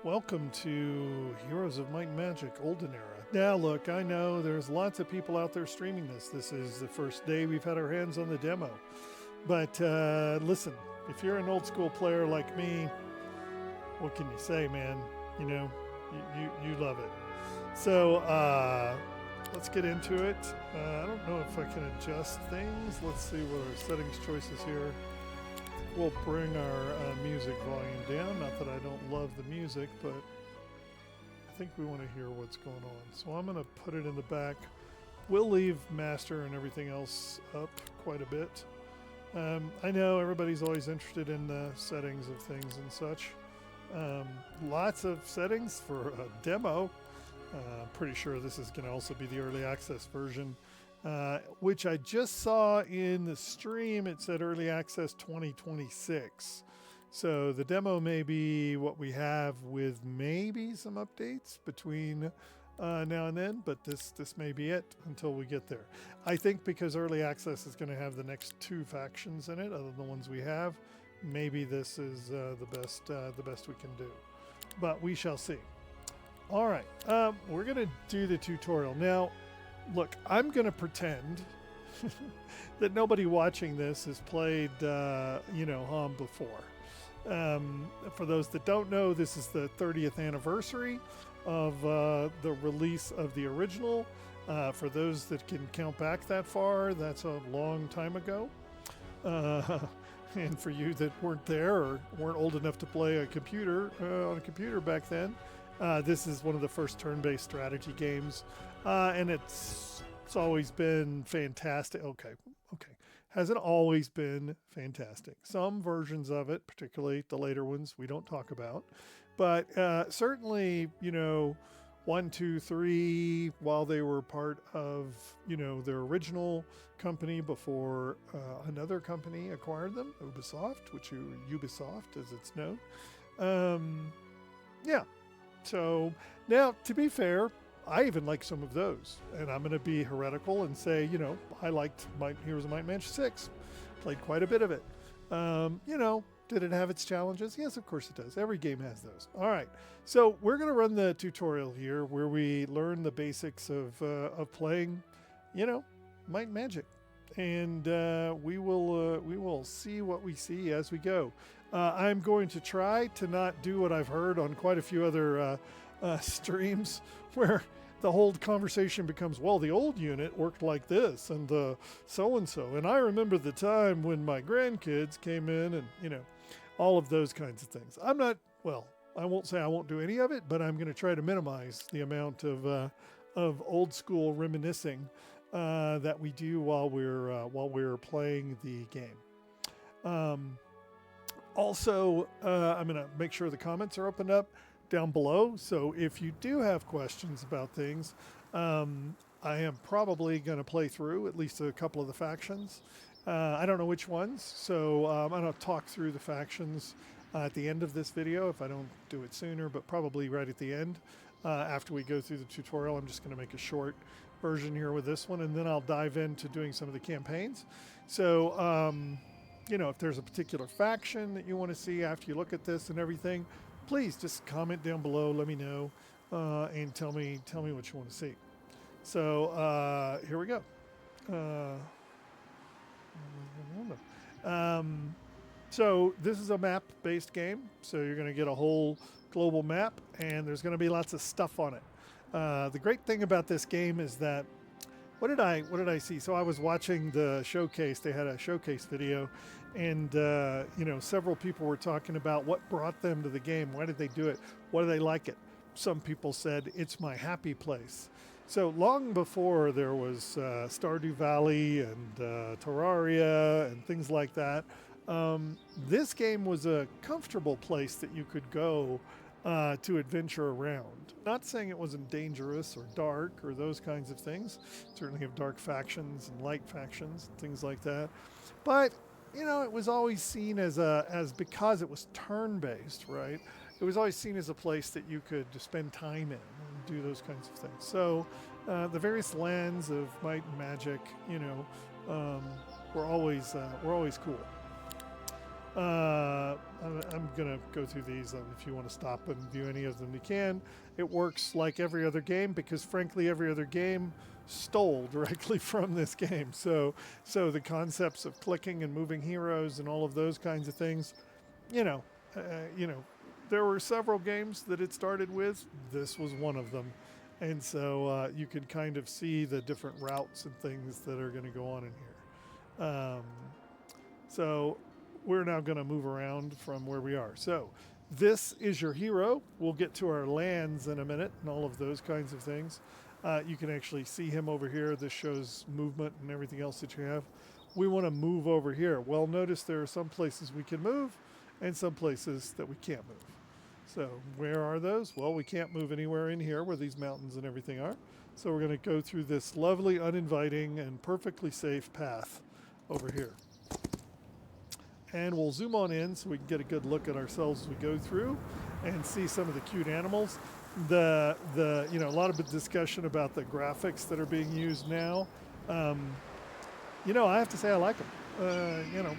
Welcome to Heroes of Might and Magic, Olden Era. Now, look, I know there's lots of people out there streaming this. This is the first day we've had our hands on the demo. But listen, if you're an old school player like me, what can you say, man? You know, you love it. So let's get into it. I don't know if I can adjust things. Let's see what our settings choices here. We'll bring our music volume down. Not that I don't love the music, but I think we want to hear what's going on. So I'm going to put it in the back. We'll leave master and everything else up quite a bit. I know everybody's always interested in the settings of things and such. Lots of settings for a demo. Pretty sure this is going to also be the early access version. Which I just saw in the stream. It said early access 2026. So the demo may be what we have with maybe some updates between now and then, but this may be it until we get there. I think because early access is going to have the next two factions in it, other than the ones we have, maybe this is the best we can do. But we shall see. All right, we're going to do the tutorial now. Look, I'm going to pretend that nobody watching this has played, HoMM before. For those that don't know, this is the 30th anniversary of the release of the original. For those that can count back that far, that's a long time ago. And for you that weren't there or weren't old enough to play a computer on a computer back then, this is one of the first turn-based strategy games. And it's always been fantastic. Okay. Hasn't always been fantastic. Some versions of it, particularly the later ones, we don't talk about. But certainly, 1, 2, 3, while they were part of, their original company before another company acquired them, Ubisoft, Ubisoft as it's known. Yeah. So now, to be fair, I even like some of those, and I'm going to be heretical and say, I liked Heroes of Might and Magic 6. Played quite a bit of it. Did it have its challenges? Yes, of course it does. Every game has those. All right, so we're going to run the tutorial here where we learn the basics of playing, Might and Magic, and we will see what we see as we go. I'm going to try to not do what I've heard on quite a few other streams where the whole conversation becomes, well, the old unit worked like this and so-and-so. And I remember the time when my grandkids came in and, all of those kinds of things. I won't say I won't do any of it, but I'm going to try to minimize the amount of old school reminiscing that we do while we're playing the game. Also, I'm going to make sure the comments are opened up down below. So if you do have questions about things, I am probably going to play through at least a couple of the factions. I don't know which ones, so I'm going to talk through the factions at the end of this video if I don't do it sooner, but probably right at the end after we go through the tutorial. I'm just going to make a short version here with this one, and then I'll dive into doing some of the campaigns. So, if there's a particular faction that you want to see after you look at this and everything, please just comment down below, let me know, and tell me what you want to see. So here we go. So this is a map-based game, so you're going to get a whole global map, and there's going to be lots of stuff on it. The great thing about this game is that what did I see? So I was watching the showcase. They had a showcase video, and several people were talking about what brought them to the game. Why did they do it? Why do they like it? Some people said it's my happy place. So long before there was Stardew Valley and Terraria and things like that, this game was a comfortable place that you could go to adventure around. Not saying it wasn't dangerous or dark or those kinds of things. Certainly have dark factions and light factions and things like that. But it was always seen as because it was turn-based, right? It was always seen as a place that you could spend time in and do those kinds of things. So the various lands of Might and Magic, were always cool. I'm I'm going to go through these. If you want to stop and view any of them, you can. It works like every other game because, frankly, every other game stole directly from this game. So the concepts of clicking and moving heroes and all of those kinds of things, you know, there were several games that it started with. This was one of them. And so you could kind of see the different routes and things that are going to go on in here. So we're now going to move around from where we are. So this is your hero. We'll get to our lands in a minute and all of those kinds of things. You can actually see him over here. This shows movement and everything else that you have. We want to move over here. Well, notice there are some places we can move and some places that we can't move. So where are those? Well, we can't move anywhere in here where these mountains and everything are. So we're going to go through this lovely, uninviting, and perfectly safe path over here. And we'll zoom on in so we can get a good look at ourselves as we go through and see some of the cute animals. A lot of discussion about the graphics that are being used now. I have to say I like them.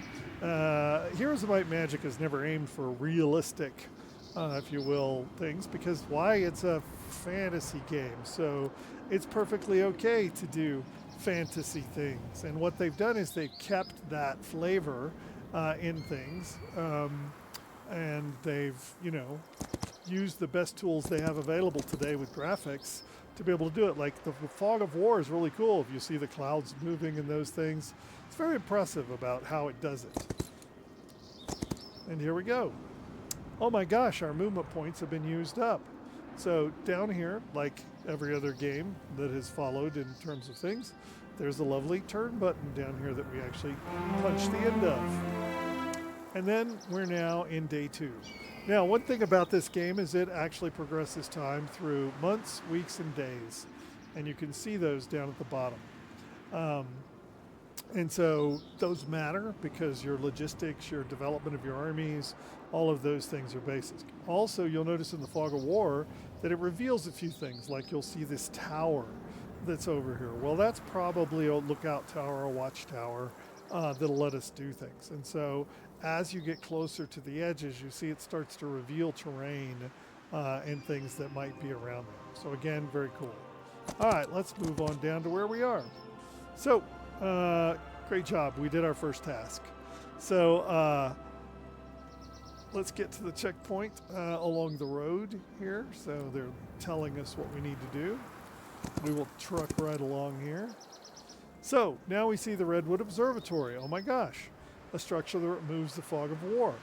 Heroes of Might and Magic has never aimed for realistic, if you will, things because why? It's a fantasy game, so it's perfectly okay to do fantasy things. And what they've done is they've kept that flavor in things, and they've used the best tools they have available today with graphics to be able to do it. Like the fog of war is really cool. If you see the clouds moving and those things, it's very impressive about how it does it. And here we go. Oh my gosh, our movement points have been used up. So down here, like every other game that has followed in terms of things, there's a lovely turn button down here that we actually punch the end of. And then we're now in day 2. Now, one thing about this game is it actually progresses time through months, weeks, and days. And you can see those down at the bottom. And so those matter because your logistics, your development of your armies, all of those things are basic. Also, you'll notice in the Fog of War that it reveals a few things, like you'll see this tower that's over here. Well, that's probably a lookout tower, a watchtower that'll let us do things. And so as you get closer to the edges, you see it starts to reveal terrain and things that might be around there. So again, very cool. All right, let's move on down to where we are. So great job. We did our first task. So let's get to the checkpoint along the road here. So they're telling us what we need to do. We will truck right along here. So now we see the Redwood Observatory. Oh my gosh, a structure that removes the fog of war.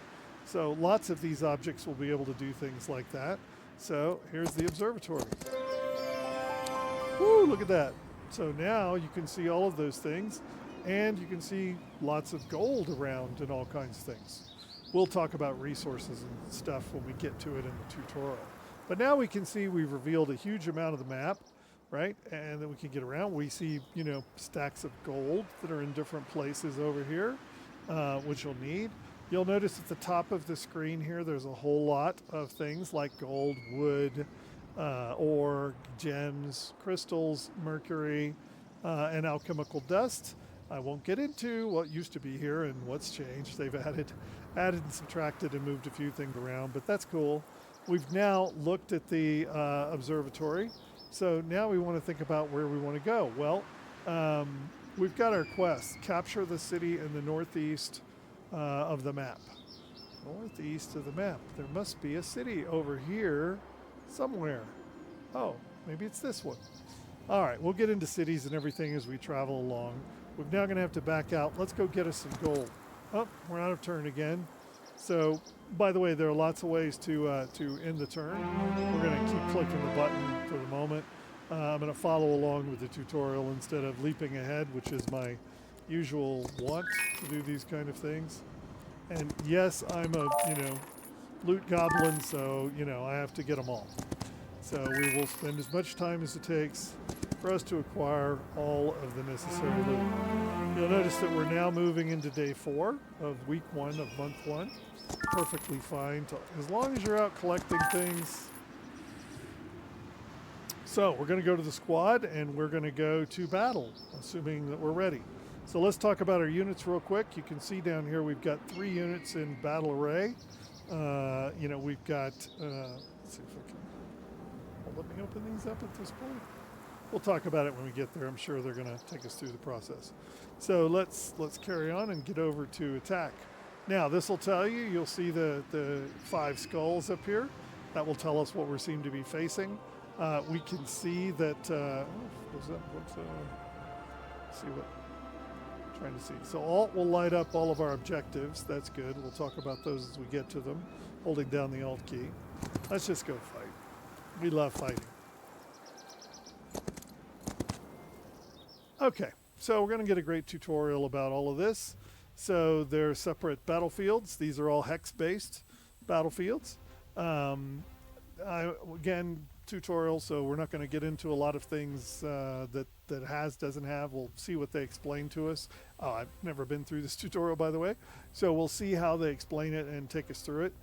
So lots of these objects will be able to do things like that. So here's the observatory. Woo, look at that. So now you can see all of those things, and you can see lots of gold around and all kinds of things. We'll talk about resources and stuff when we get to it in the tutorial. But now we can see we've revealed a huge amount of the map, right? And then we can get around. We see, stacks of gold that are in different places over here, which you'll need. You'll notice at the top of the screen here, there's a whole lot of things like gold, wood, ore, gems, crystals, mercury, and alchemical dust. I won't get into what used to be here and what's changed. They've added and subtracted and moved a few things around, but that's cool. We've now looked at the observatory. So now we want to think about where we want to go. Well, we've got our quest. Capture the city in the northeast of the map. Northeast of the map. There must be a city over here somewhere. Oh, maybe it's this one. All right, we'll get into cities and everything as we travel along. We're now going to have to back out. Let's go get us some gold. Oh, we're out of turn again. So, by the way, there are lots of ways to end the turn. We're going to keep clicking the button for the moment. I'm going to follow along with the tutorial instead of leaping ahead, which is my usual want to do these kind of things. And yes, I'm a, loot goblin, so, I have to get them all. So we will spend as much time as it takes for us to acquire all of the necessary loot. You'll notice that we're now moving into day 4 of week 1 of month 1. Perfectly fine, as long as you're out collecting things. So we're going to go to the squad and we're going to go to battle, assuming that we're ready. So let's talk about our units real quick. You can see down here we've got 3 units in battle array. You know, we've got, let's see if I can, well, let me open these up at this point. We'll talk about it when we get there. I'm sure they're going to take us through the process. So let's carry on and get over to attack. Now this will tell you, you'll see the 5 skulls up here. That will tell us what we seem to be facing. We can see that, let's see what I'm trying to see. So Alt will light up all of our objectives. That's good. We'll talk about those as we get to them, holding down the Alt key. Let's just go fight. We love fighting. Okay, so we're going to get a great tutorial about all of this. So they're separate battlefields. These are all hex-based battlefields. Again, tutorial, so we're not going to get into a lot of things that doesn't have. We'll see what they explain to us. Oh, I've never been through this tutorial, by the way. So we'll see how they explain it and take us through it.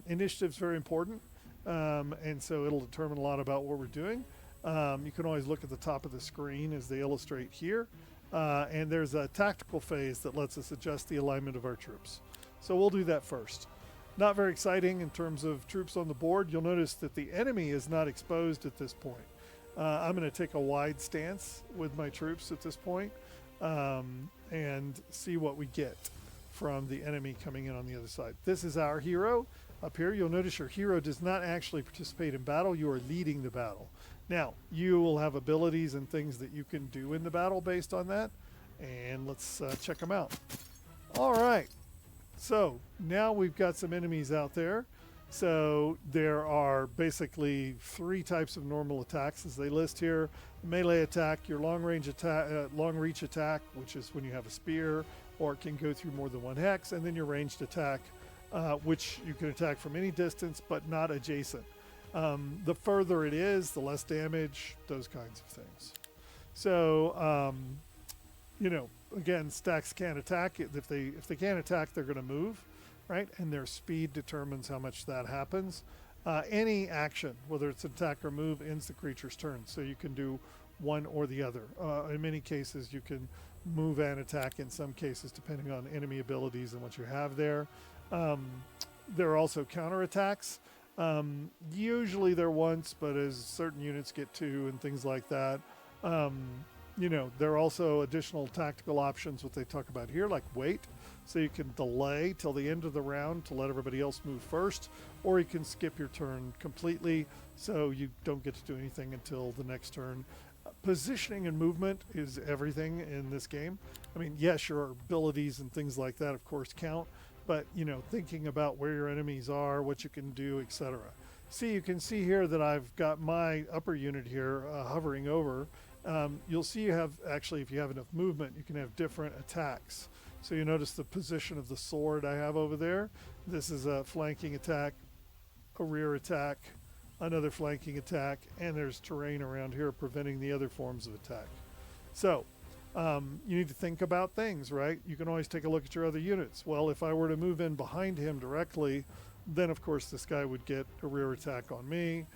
Initiative's very important, and so it'll determine a lot about what we're doing. You can always look at the top of the screen as they illustrate here. And there's a tactical phase that lets us adjust the alignment of our troops. So we'll do that first. Not very exciting in terms of troops on the board. You'll notice that the enemy is not exposed at this point. I'm going to take a wide stance with my troops at this point, and see what we get from the enemy coming in on the other side. This is our hero. Up here, you'll notice your hero does not actually participate in battle. You are leading the battle. Now, you will have abilities and things that you can do in the battle based on that, and let's check them out. All right, so now we've got some enemies out there. So there are basically 3 types of normal attacks as they list here. Melee attack, your long reach attack, which is when you have a spear, or it can go through more than 1 hex, and then your ranged attack, which you can attack from any distance but not adjacent. The further it is, the less damage, those kinds of things. So, you know, again, stacks can't attack. If they can't attack, they're going to move, right? And their speed determines how much that happens. Any action, whether it's attack or move, ends the creature's turn. So you can do one or the other. In many cases, you can move and attack in some cases, depending on enemy abilities and what you have there. There are also counterattacks. Usually they're once, but as certain units get 2 and things like that, you know, there are also additional tactical options, what they talk about here, like wait. So you can delay till the end of the round to let everybody else move first, or you can skip your turn completely so you don't get to do anything until the next turn. Positioning and movement is everything in this game. I mean, yes, your abilities and things like that, of course, count. But, you know, thinking about where your enemies are, what you can do, etc. See, you can see here that I've got my upper unit here hovering over. You'll see you have, actually, if you have enough movement, you can have different attacks. So you notice the position of the sword I have over there. This is a flanking attack, a rear attack, another flanking attack, and there's terrain around here preventing the other forms of attack. So, you need to think about things, right? You can always take a look at your other units. Well, if I were to move in behind him directly, then of course this guy would get a rear attack on me.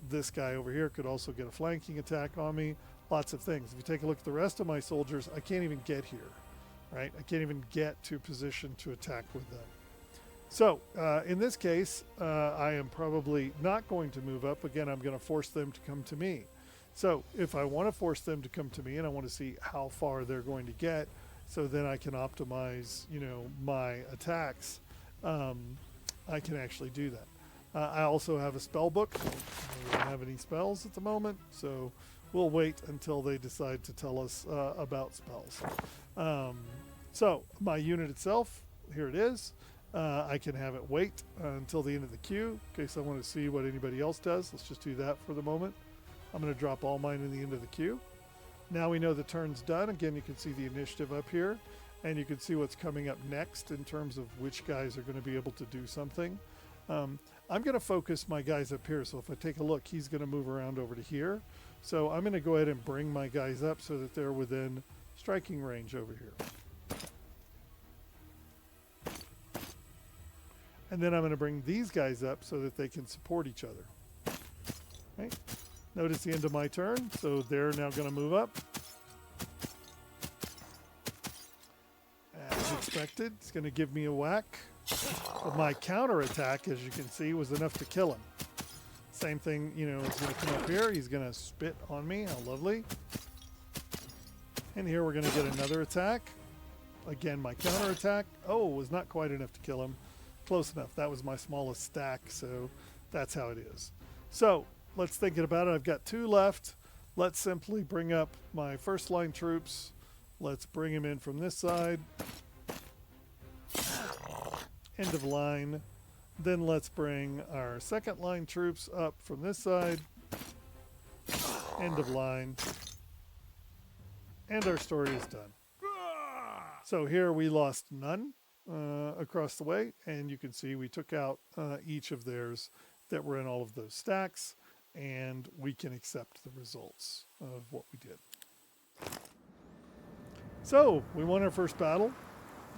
This guy over here could also get a flanking attack on me. Lots of things. If you take a look at the rest of my soldiers, I can't even get here, right? I can't even get to position to attack with them. So in this case, I am probably not going to move up. Again, I'm going to force them to come to me. So if I want to force them to come to me and I want to see how far they're going to get, so then I can optimize, you know, my attacks, I can actually do that. I also have a spell book. I don't have any spells at the moment, so we'll wait until they decide to tell us about spells. So my unit itself, here it is. I can have it wait until the end of the queue in case I want to see what anybody else does. Let's just do that for the moment. I'm going to drop all mine in the end of the queue. Now we know the turn's done. Again, you can see the initiative up here, and you can see what's coming up next in terms of which guys are going to be able to do something. I'm going to focus my guys up here. So if I take a look, he's going to move around over to here. So I'm going to go ahead and bring my guys up so that they're within striking range over here. And then I'm going to bring these guys up so that they can support each other. Okay. Notice the end of my turn, so they're now going to move up. As expected, it's going to give me a whack. But my counterattack, as you can see, was enough to kill him. Same thing, you know, is going to come up here. He's going to spit on me. How lovely. And here we're going to get another attack. Again, my counterattack. Oh, was not quite enough to kill him. Close enough. That was my smallest stack, so that's how it is. So let's think about it. I've got 2 left. Let's simply bring up my first line troops. Let's bring him in from this side. End of line. Then let's bring our second line troops up from this side. End of line. And our story is done. So here we lost none across the way, and you can see we took out each of theirs that were in all of those stacks, and we can accept the results of what we did. So we won our first battle,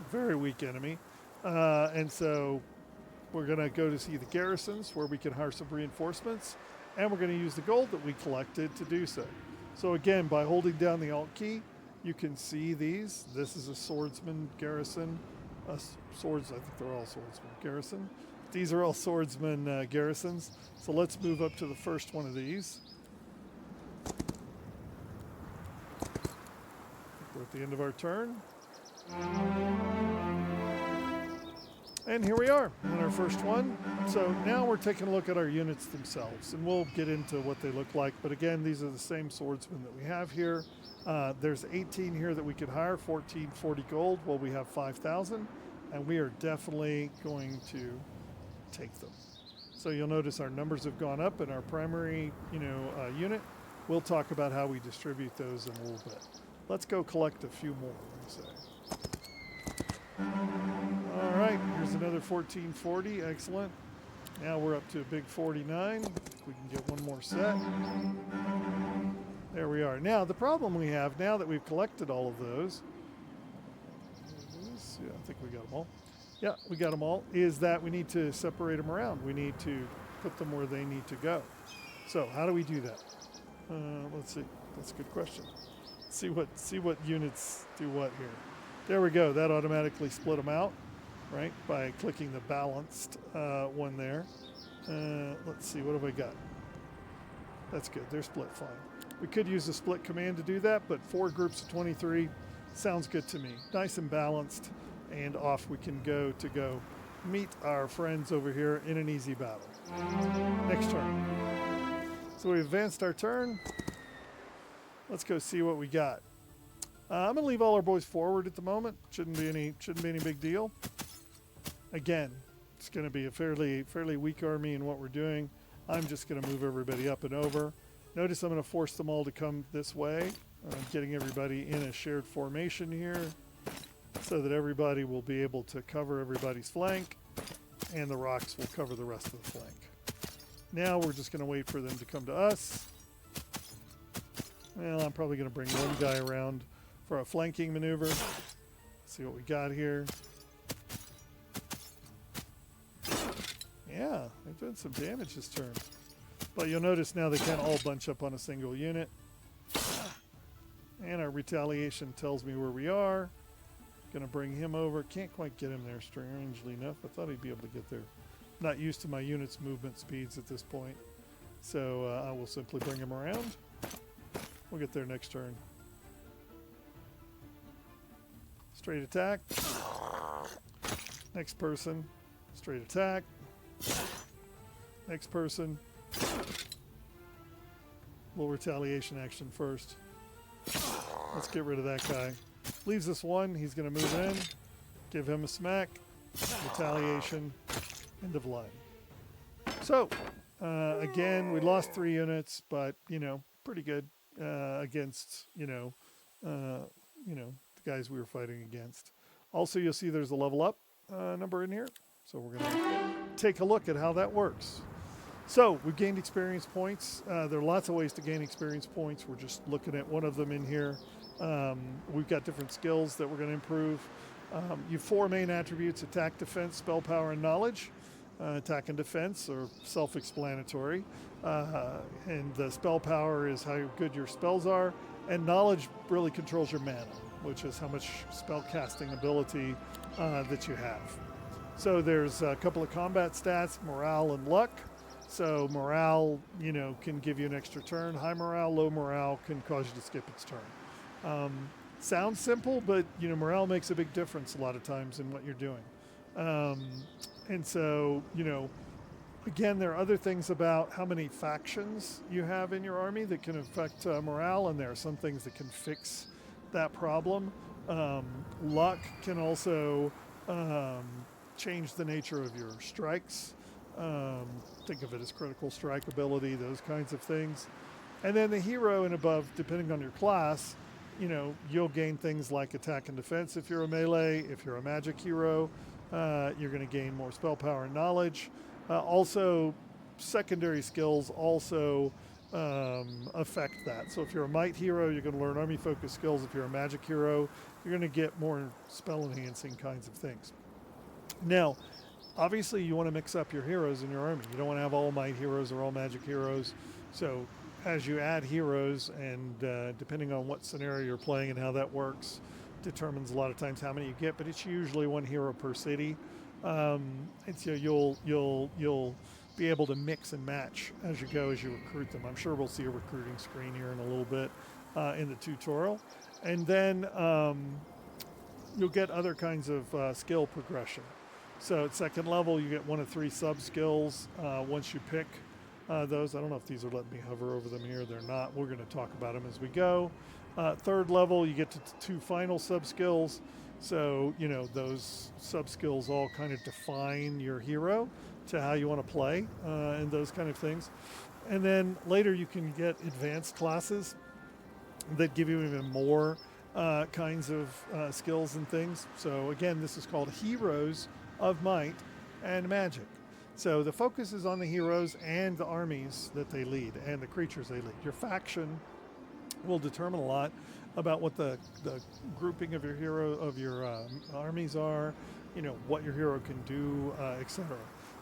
very weak enemy, and so we're going to go to see the garrisons where we can hire some reinforcements, and we're going to use the gold that we collected to do so. So again, by holding down the Alt key, you can see these. This is a swordsman garrison. Swords, I think they're all swordsman garrison. These are all swordsman garrisons. So let's move up to the first one of these. We're at the end of our turn. And here we are in our first one. So now we're taking a look at our units themselves, and we'll get into what they look like. But again, these are the same swordsmen that we have here. There's 18 here that we could hire, 1440 gold. Well, we have 5,000, and we are definitely going to take them. So you'll notice our numbers have gone up in our primary, unit. We'll talk about how we distribute those in a little bit. Let's go collect a few more, I'm going to say. All right, here's another 1440. Excellent. Now we're up to a big 49. We can get one more set. There we are. Now, the problem we have, now that we've collected all of those, yeah, I think we got them all. Yeah, we got them all, is that we need to separate them around. We need to put them where they need to go. So how do we do that? Let's see. That's a good question. See what units do what here. There we go. That automatically split them out, right, by clicking the balanced one there. Let's see. What have I got? That's good. They're split fine. We could use a split command to do that, but 4 groups of 23 sounds good to me. Nice and balanced, and off we can go to meet our friends over here in an easy battle. Next turn. So we advanced our turn. Let's go see what we got. I'm gonna leave all our boys forward at the moment. Shouldn't be any big deal. Again, it's gonna be a fairly weak army in what we're doing. I'm just gonna move everybody up and over. Notice I'm gonna force them all to come this way. Getting everybody in a shared formation here so that everybody will be able to cover everybody's flank, and the rocks will cover the rest of the flank. Now we're just gonna wait for them to come to us. Well, I'm probably gonna bring one guy around for a flanking maneuver. Let's see what we got here. Yeah, they've done some damage this turn. But you'll notice now they can't all bunch up on a single unit. And our retaliation tells me where we are. Gonna bring him over. Can't quite get him there, strangely enough. I thought he'd be able to get there. Not used to my unit's movement speeds at this point. So I will simply bring him around. We'll get there next turn. Straight attack. Next person. Straight attack. Next person. Little retaliation action first. Let's get rid of that guy. Leaves us one. He's going to move in. Give him a smack. Retaliation. End of line. So, again, we lost 3 units, but, pretty good against, the guys we were fighting against. Also, you'll see there's a level up number in here. So we're going to take a look at how that works. So we've gained experience points. There are lots of ways to gain experience points. We're just looking at one of them in here. We've got different skills that we're going to improve. You have 4 main attributes: attack, defense, spell power, and knowledge. Attack and defense are self-explanatory. And the spell power is how good your spells are. And knowledge really controls your mana, which is how much spell casting ability that you have. So there's a couple of combat stats, morale and luck. So morale, can give you an extra turn. High morale, low morale can cause you to skip its turn. Sounds simple, but morale makes a big difference a lot of times in what you're doing. And so, again, there are other things about how many factions you have in your army that can affect morale, and there are some things that can fix that problem. Luck can also change the nature of your strikes. Think of it as critical strike ability, those kinds of things. And then the hero and above, depending on your class, you'll gain things like attack and defense if you're a melee. If you're a magic hero, you're going to gain more spell power and knowledge. Also, secondary skills also affect that. So if you're a might hero, you're going to learn army focus skills. If you're a magic hero, you're going to get more spell enhancing kinds of things. Now, obviously you want to mix up your heroes in your army. You don't want to have all might heroes or all magic heroes. So as you add heroes, and depending on what scenario you're playing and how that works, determines a lot of times how many you get, but it's usually one hero per city. And so you'll be able to mix and match as you go, as you recruit them. I'm sure we'll see a recruiting screen here in a little bit in the tutorial. And then you'll get other kinds of skill progression. So at second level, you get 1 of 3 sub skills once you pick those. I don't know if these are letting me hover over them here. They're not. We're going to talk about them as we go. Third level, you get to 2 final sub skills. So, those sub skills all kind of define your hero to how you want to play and those kind of things. And then later you can get advanced classes that give you even more kinds of skills and things. So again, this is called Heroes of Might and Magic. So the focus is on the heroes and the armies that they lead and the creatures they lead. Your faction will determine a lot about what the grouping of your armies are, what your hero can do, etc.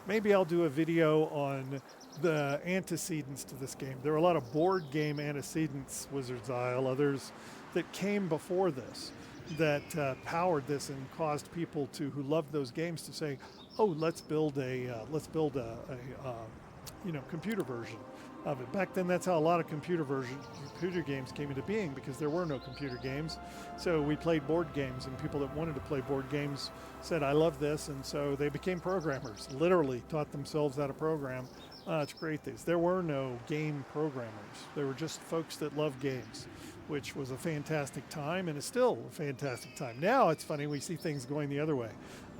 Maybe I'll do a video on the antecedents to this game. There are a lot of board game antecedents, Wizard's Isle, others that came before this, that powered this and caused people who loved those games to say, "Oh, let's build a computer version of it." Back then, that's how a lot of computer games came into being, because there were no computer games. So we played board games, and people that wanted to play board games said, "I love this," and so they became programmers. Literally taught themselves how to program to create these. There were no game programmers. There were just folks that loved games, which was a fantastic time, and is still a fantastic time. Now it's funny, we see things going the other way.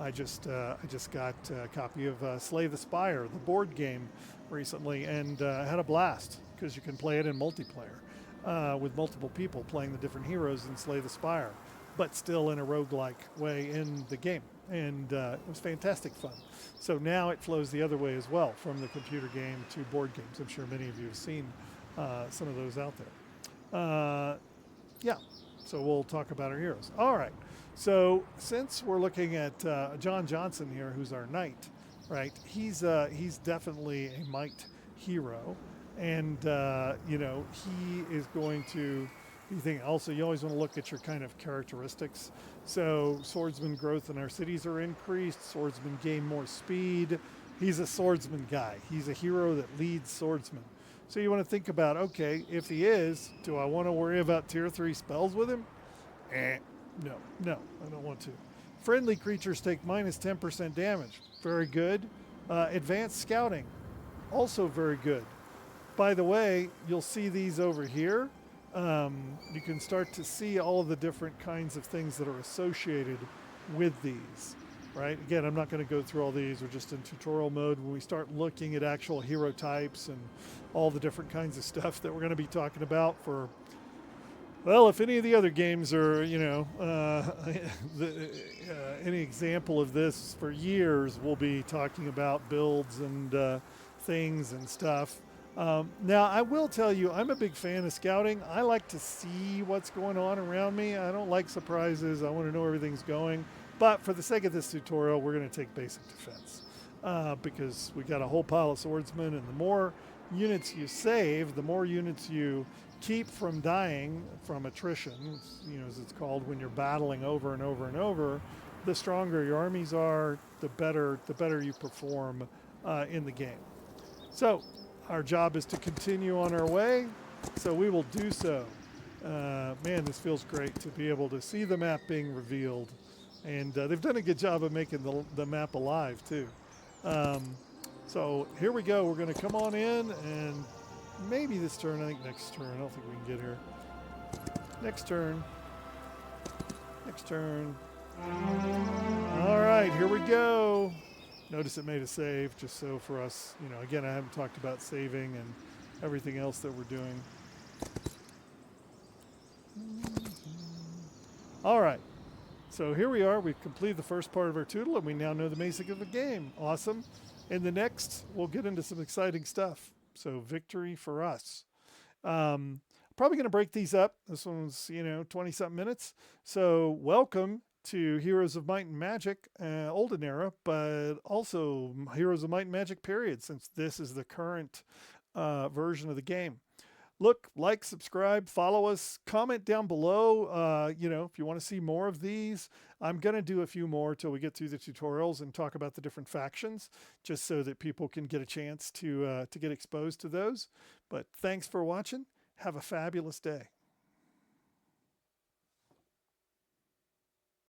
I just got a copy of Slay the Spire, the board game, recently, and had a blast, because you can play it in multiplayer with multiple people playing the different heroes in Slay the Spire, but still in a roguelike way in the game. And it was fantastic fun. So now it flows the other way as well, from the computer game to board games. I'm sure many of you have seen some of those out there. Yeah, so we'll talk about our heroes. All right, so since we're looking at John Johnson here, who's our knight, right? He's definitely a might hero, and he is going to be thinking. Also, you always want to look at your kind of characteristics. So swordsman growth in our cities are increased. Swordsmen gain more speed. He's a swordsman guy. He's a hero that leads swordsmen. So you want to think about, okay, if he is, do I want to worry about tier 3 spells with him? No, I don't want to. Friendly creatures take minus 10% damage. Very good. Advanced scouting, also very good. By the way, you'll see these over here. You can start to see all of the different kinds of things that are associated with these, right? Again, I'm not going to go through all these. We're just in tutorial mode. When we start looking at actual hero types and all the different kinds of stuff that we're going to be talking about for, well, if any of the other games are, any example of this for years, we'll be talking about builds and things and stuff. Now, I will tell you, I'm a big fan of scouting. I like to see what's going on around me. I don't like surprises. I want to know where everything's going. But for the sake of this tutorial, we're going to take basic defense because we got a whole pile of swordsmen, and the more units you save, the more units you keep from dying from attrition, as it's called when you're battling over and over and over, the stronger your armies are, the better you perform in the game. So our job is to continue on our way. So we will do so. Man, this feels great to be able to see the map being revealed. And they've done a good job of making the map alive, too. So here we go. We're going to come on in, and maybe this turn, I think next turn. I don't think we can get here. Next turn. Next turn. All right, here we go. Notice it made a save, just so for us, again, I haven't talked about saving and everything else that we're doing. All right, so here we are. We've completed the first part of our tutorial, and we now know the basic of the game. Awesome. In the next, we'll get into some exciting stuff. So victory for us. Probably going to break these up. This one's, 20-something minutes. So welcome to Heroes of Might and Magic, Olden Era, but also Heroes of Might and Magic period, since this is the current version of the game. Look, like, subscribe, follow us, comment down below. If you want to see more of these, I'm going to do a few more till we get through the tutorials and talk about the different factions, just so that people can get a chance to get exposed to those. But thanks for watching. Have a fabulous day.